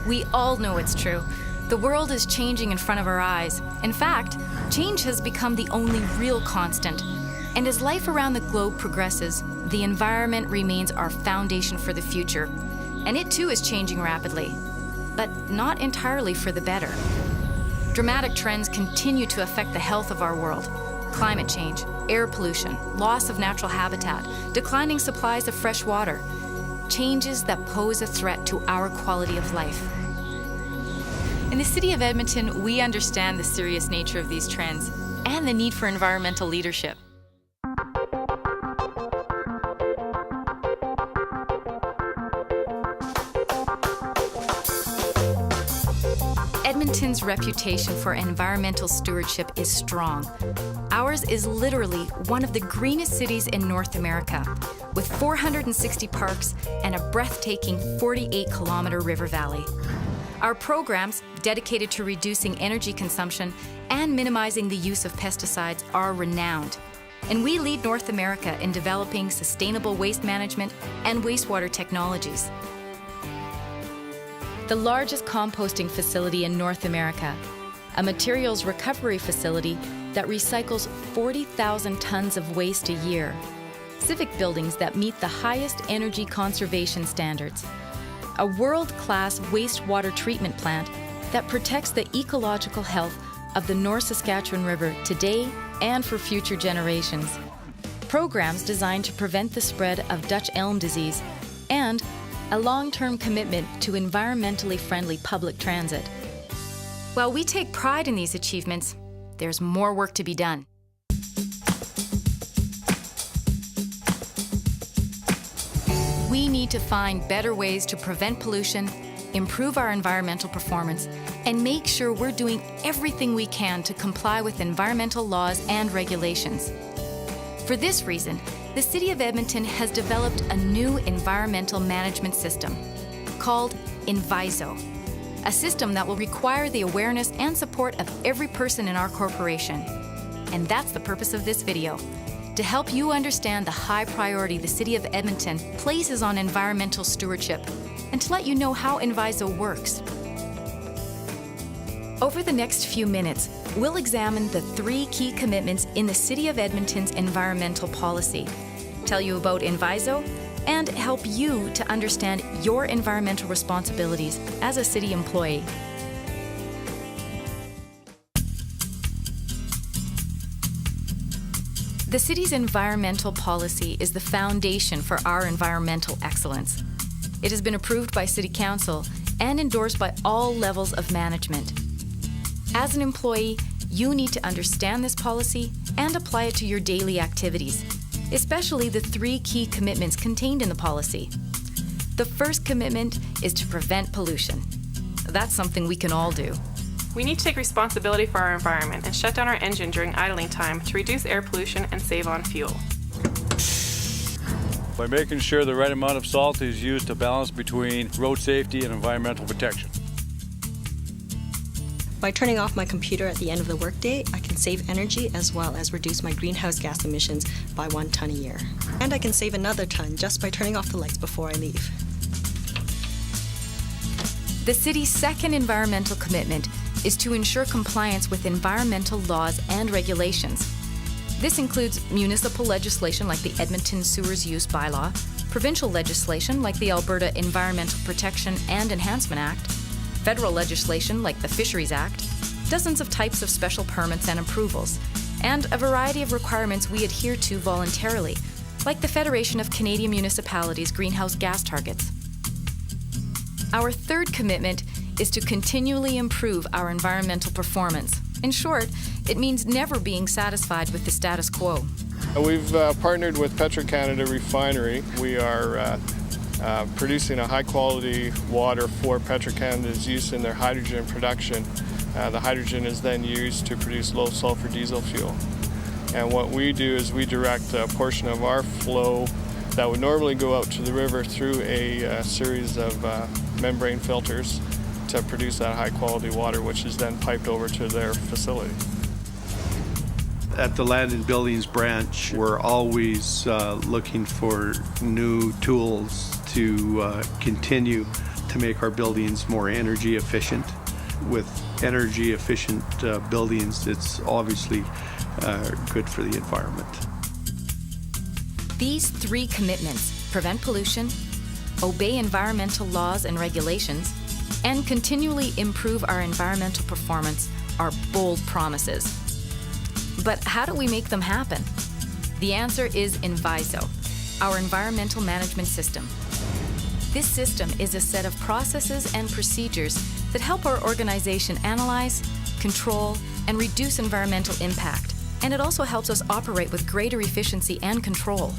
We all know it's true. The world is changing in front of our eyes. In fact, change has become the only real constant. And as life around the globe progresses, the environment remains our foundation for the future. And it too is changing rapidly, but not entirely for the better. Dramatic trends continue to affect the health of our world. Climate change, air pollution, loss of natural habitat, declining supplies of fresh water. Changes that pose a threat to our quality of life. In the City of Edmonton, we understand the serious nature of these trends and the need for environmental leadership. Edmonton's reputation for environmental stewardship is strong. Ours is literally one of the greenest cities in North America, with 460 parks and a breathtaking 48-kilometer river valley. Our programs, dedicated to reducing energy consumption and minimizing the use of pesticides, are renowned. And we lead North America in developing sustainable waste management and wastewater technologies. The largest composting facility in North America, a materials recovery facility that recycles 40,000 tons of waste a year, civic buildings that meet the highest energy conservation standards, a world-class wastewater treatment plant that protects the ecological health of the North Saskatchewan River today and for future generations, programs designed to prevent the spread of Dutch elm disease, and a long-term commitment to environmentally friendly public transit. While we take pride in these achievements, there's more work to be done. We need to find better ways to prevent pollution, improve our environmental performance, and make sure we're doing everything we can to comply with environmental laws and regulations. For this reason, the City of Edmonton has developed a new environmental management system called Enviso, a system that will require the awareness and support of every person in our corporation. And that's the purpose of this video, to help you understand the high priority the City of Edmonton places on environmental stewardship, and to let you know how Enviso works. Over the next few minutes, we'll examine the 3 key commitments in the City of Edmonton's environmental policy, tell you about Enviso, and help you to understand your environmental responsibilities as a city employee. The city's environmental policy is the foundation for our environmental excellence. It has been approved by City Council and endorsed by all levels of management. As an employee, you need to understand this policy and apply it to your daily activities, especially the 3 key commitments contained in the policy. The first commitment is to prevent pollution. That's something we can all do. We need to take responsibility for our environment and shut down our engine during idling time to reduce air pollution and save on fuel. By making sure the right amount of salt is used to balance between road safety and environmental protection. By turning off my computer at the end of the workday, I can save energy as well as reduce my greenhouse gas emissions by 1 ton a year. And I can save another ton just by turning off the lights before I leave. The city's second environmental commitment is to ensure compliance with environmental laws and regulations. This includes municipal legislation like the Edmonton Sewers Use Bylaw, provincial legislation like the Alberta Environmental Protection and Enhancement Act, federal legislation like the Fisheries Act, dozens of types of special permits and approvals, and a variety of requirements we adhere to voluntarily, like the Federation of Canadian Municipalities' greenhouse gas targets. Our third commitment is to continually improve our environmental performance. In short, it means never being satisfied with the status quo. We've partnered with Petro-Canada Refinery. We are producing a high-quality water for Petro-Canada's use in their hydrogen production. The hydrogen is then used to produce low-sulfur diesel fuel. And what we do is we direct a portion of our flow that would normally go out to the river through a series of membrane filters to produce that high-quality water, which is then piped over to their facility. At the Land and Buildings branch, we're always looking for new tools to continue to make our buildings more energy efficient. With energy efficient buildings, it's obviously good for the environment. These three commitments, prevent pollution, obey environmental laws and regulations, and continually improve our environmental performance, are bold promises. But how do we make them happen? The answer is Enviso, our environmental management system. This system is a set of processes and procedures that help our organization analyze, control, and reduce environmental impact. And it also helps us operate with greater efficiency and control.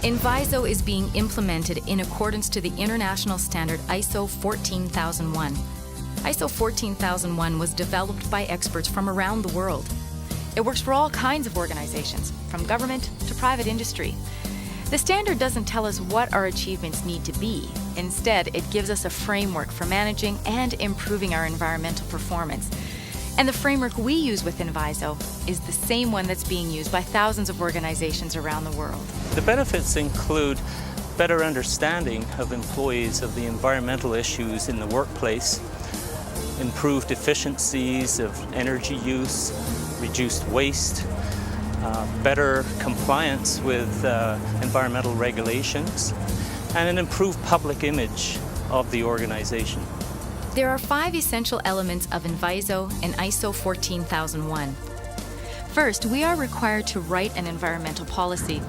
Enviso is being implemented in accordance to the international standard ISO 14001. ISO 14001 was developed by experts from around the world. It works for all kinds of organizations, from government to private industry. The standard doesn't tell us what our achievements need to be. Instead, it gives us a framework for managing and improving our environmental performance. And the framework we use with Enviso is the same one that's being used by thousands of organizations around the world. The benefits include better understanding of employees of the environmental issues in the workplace, improved efficiencies of energy use, reduced waste, better compliance with environmental regulations, and an improved public image of the organization. There are 5 essential elements of Enviso and ISO 14001. First, we are required to write an environmental policy.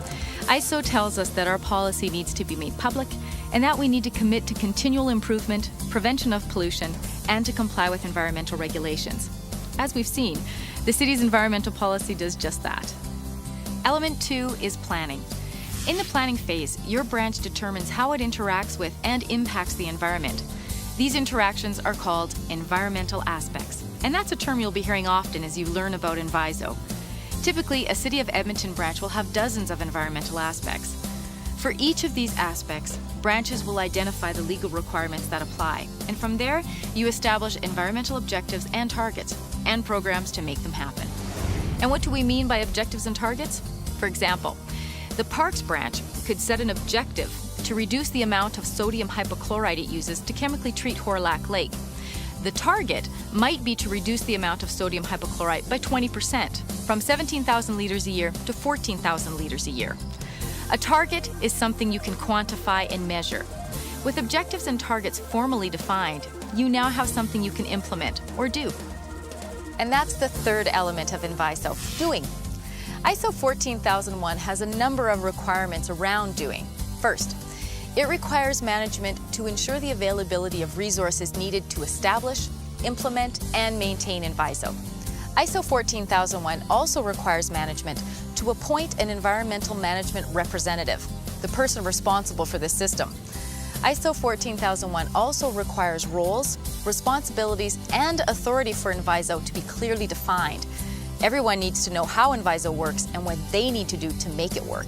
ISO tells us that our policy needs to be made public and that we need to commit to continual improvement, prevention of pollution, and to comply with environmental regulations. As we've seen, the city's environmental policy does just that. Element 2 is planning. In the planning phase, your branch determines how it interacts with and impacts the environment. These interactions are called environmental aspects, and that's a term you'll be hearing often as you learn about Enviso. Typically, a City of Edmonton branch will have dozens of environmental aspects. For each of these aspects, branches will identify the legal requirements that apply, and from there, you establish environmental objectives and targets, and programs to make them happen. And what do we mean by objectives and targets? For example, the Parks branch could set an objective to reduce the amount of sodium hypochlorite it uses to chemically treat Horlac Lake. The target might be to reduce the amount of sodium hypochlorite by 20%, from 17,000 liters a year to 14,000 liters a year. A target is something you can quantify and measure. With objectives and targets formally defined, you now have something you can implement or do. And that's the third element of Enviso, doing. ISO 14001 has a number of requirements around doing. First, it requires management to ensure the availability of resources needed to establish, implement, and maintain Enviso. ISO 14001 also requires management to appoint an environmental management representative, the person responsible for this system. ISO 14001 also requires roles, responsibilities, and authority for Enviso to be clearly defined. Everyone needs to know how Enviso works and what they need to do to make it work.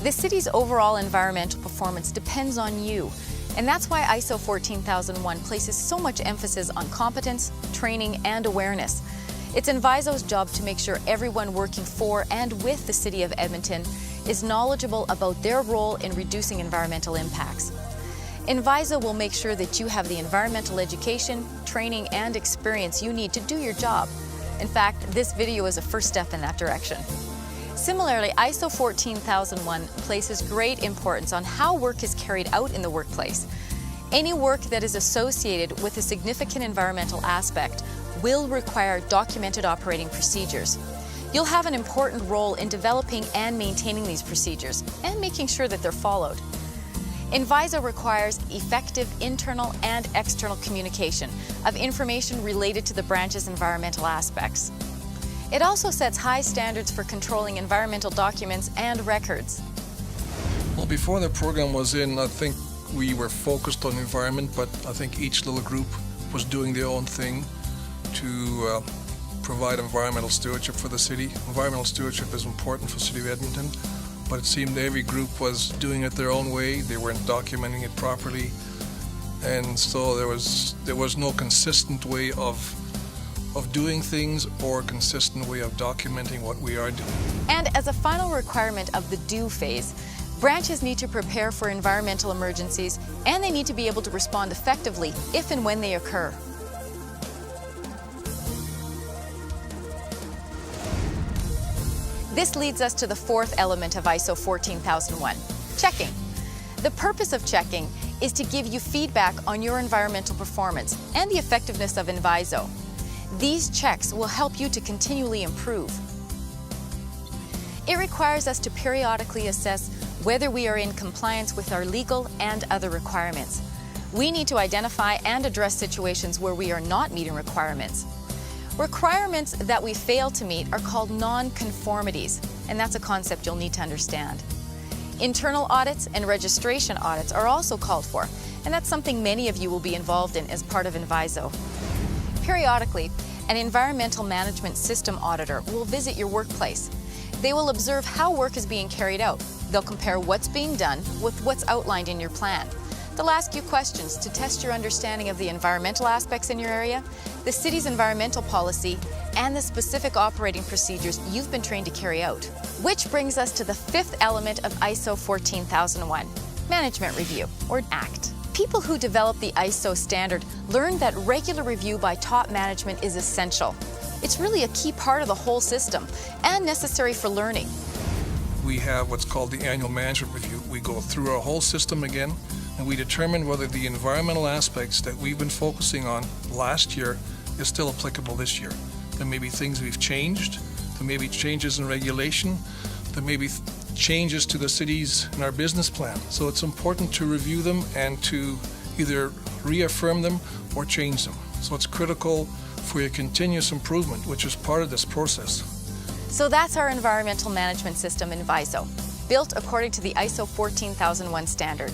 The city's overall environmental performance depends on you, and that's why ISO 14001 places so much emphasis on competence, training, and awareness. It's Enviso's job to make sure everyone working for and with the City of Edmonton is knowledgeable about their role in reducing environmental impacts. Enviso will make sure that you have the environmental education, training, and experience you need to do your job. In fact, this video is a first step in that direction. Similarly, ISO 14001 places great importance on how work is carried out in the workplace. Any work that is associated with a significant environmental aspect will require documented operating procedures. You'll have an important role in developing and maintaining these procedures and making sure that they're followed. Enviso requires effective internal and external communication of information related to the branch's environmental aspects. It also sets high standards for controlling environmental documents and records. Well, before the program was in, I think we were focused on environment, but I think each little group was doing their own thing to provide environmental stewardship for the city. Environmental stewardship is important for the City of Edmonton, but it seemed every group was doing it their own way. They weren't documenting it properly, and so there was no consistent way of of doing things or a consistent way of documenting what we are doing. And as a final requirement of the do phase, branches need to prepare for environmental emergencies, and they need to be able to respond effectively if and when they occur. This leads us to the fourth element of ISO 14001, checking. The purpose of checking is to give you feedback on your environmental performance and the effectiveness of Enviso. These checks will help you to continually improve. It requires us to periodically assess whether we are in compliance with our legal and other requirements. We need to identify and address situations where we are not meeting requirements. Requirements that we fail to meet are called non-conformities, and that's a concept you'll need to understand. Internal audits and registration audits are also called for, and that's something many of you will be involved in as part of Enviso. Periodically, an environmental management system auditor will visit your workplace. They will observe how work is being carried out. They'll compare what's being done with what's outlined in your plan. They'll ask you questions to test your understanding of the environmental aspects in your area, the city's environmental policy, and the specific operating procedures you've been trained to carry out. Which brings us to the fifth element of ISO 14001, Management Review, or ACT. People who develop the ISO standard learned that regular review by top management is essential. It's really a key part of the whole system and necessary for learning. We have what's called the annual management review. We go through our whole system again, and we determine whether the environmental aspects that we've been focusing on last year is still applicable this year. There may be things we've changed, there may be changes in regulation, there may be changes to the cities in our business plan. So it's important to review them and to either reaffirm them or change them. So it's critical for your continuous improvement, which is part of this process. So that's our environmental management system, Enviso, built according to the ISO 14001 standard.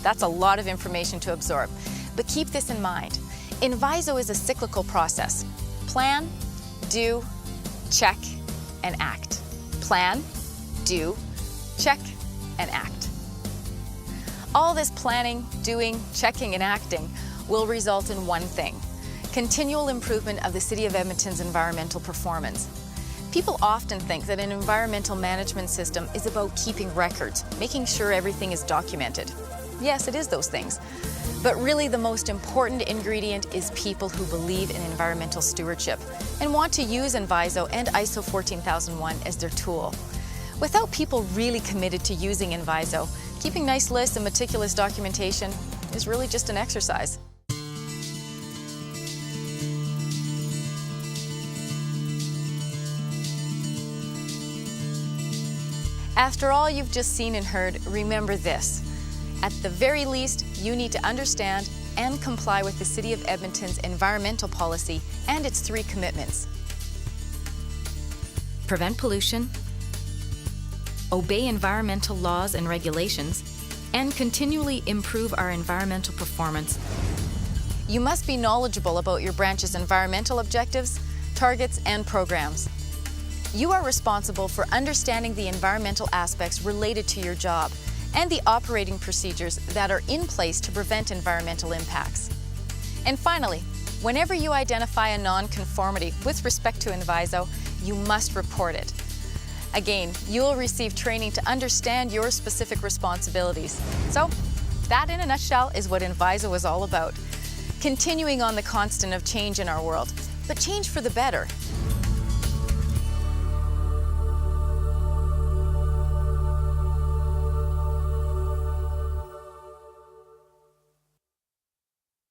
That's a lot of information to absorb, but keep this in mind. Enviso is a cyclical process. Plan, do, check, and act. Plan, do, check, and act. All this planning, doing, checking, and acting will result in one thing: continual improvement of the City of Edmonton's environmental performance. People often think that an environmental management system is about keeping records, making sure everything is documented. Yes, it is those things. But really the most important ingredient is people who believe in environmental stewardship and want to use Enviso and ISO 14001 as their tool. Without people really committed to using Enviso, keeping nice lists and meticulous documentation is really just an exercise. After all you've just seen and heard, remember this. At the very least, you need to understand and comply with the City of Edmonton's environmental policy and its 3 commitments. Prevent pollution, obey environmental laws and regulations, and continually improve our environmental performance. You must be knowledgeable about your branch's environmental objectives, targets, and programs. You are responsible for understanding the environmental aspects related to your job and the operating procedures that are in place to prevent environmental impacts. And finally, whenever you identify a non-conformity with respect to Enviso, you must report it. Again, you will receive training to understand your specific responsibilities. So, that in a nutshell is what Enviso is all about. Continuing on the constant of change in our world, but change for the better.